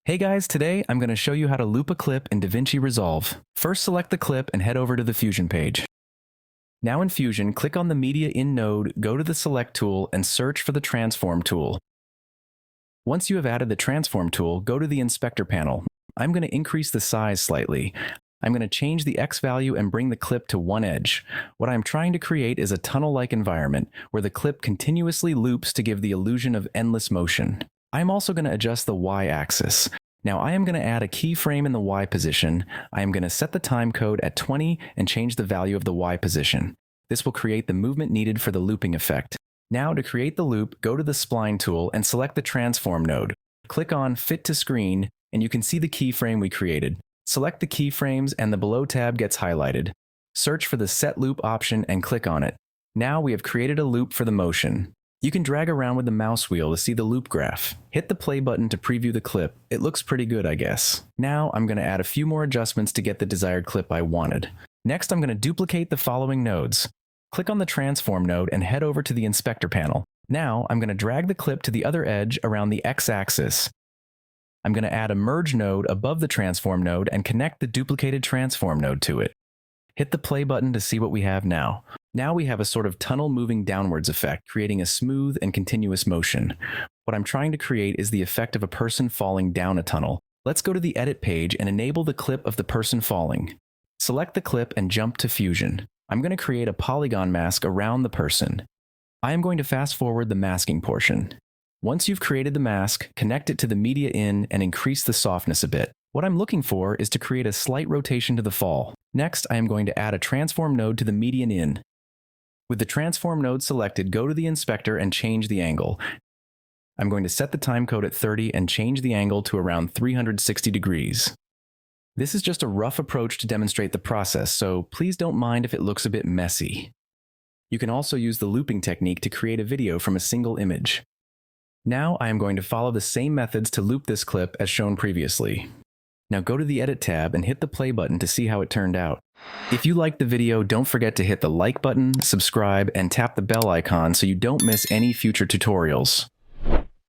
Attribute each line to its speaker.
Speaker 1: Hey guys, today I'm going to show you how to loop a clip in DaVinci Resolve. First, select the clip and head over to the Fusion page. Now in Fusion, click on the Media In node, go to the Select tool, and search for the Transform tool. Once you have added the Transform tool, go to the Inspector panel. I'm going to increase the size slightly. I'm going to change the X value and bring the clip to one edge. What I'm trying to create is a tunnel-like environment where the clip continuously loops to give the illusion of endless motion. I'm also going to adjust the Y-axis. Now I am going to add a keyframe in the Y position. I am going to set the time code at 20 and change the value of the Y position. This will create the movement needed for the looping effect. Now to create the loop, go to the Spline tool and select the Transform node. Click on Fit to Screen and you can see the keyframe we created. Select the keyframes and the Below tab gets highlighted. Search for the Set Loop option and click on it. Now we have created a loop for the motion. You can drag around with the mouse wheel to see the loop graph. Hit the play button to preview the clip. It looks pretty good, I guess. Now I'm going to add a few more adjustments to get the desired clip I wanted. Next, I'm going to duplicate the following nodes. Click on the Transform node and head over to the Inspector panel. Now I'm going to drag the clip to the other edge around the X-axis. I'm going to add a Merge node above the Transform node and connect the duplicated Transform node to it. Hit the play button to see what we have now. Now we have a sort of tunnel moving downwards effect, creating a smooth and continuous motion. What I'm trying to create is the effect of a person falling down a tunnel. Let's go to the Edit page and enable the clip of the person falling. Select the clip and jump to Fusion. I'm going to create a polygon mask around the person. I am going to fast forward the masking portion. Once you've created the mask, connect it to the Media In and increase the softness a bit. What I'm looking for is to create a slight rotation to the fall. Next, I am going to add a Transform node to the Median In. With the Transform node selected, go to the Inspector and change the angle. I'm going to set the time code at 30 and change the angle to around 360 degrees. This is just a rough approach to demonstrate the process, so please don't mind if it looks a bit messy. You can also use the looping technique to create a video from a single image. Now I am going to follow the same methods to loop this clip as shown previously. Now go to the Edit tab and hit the play button to see how it turned out. If you liked the video, don't forget to hit the like button, subscribe, and tap the bell icon so you don't miss any future tutorials.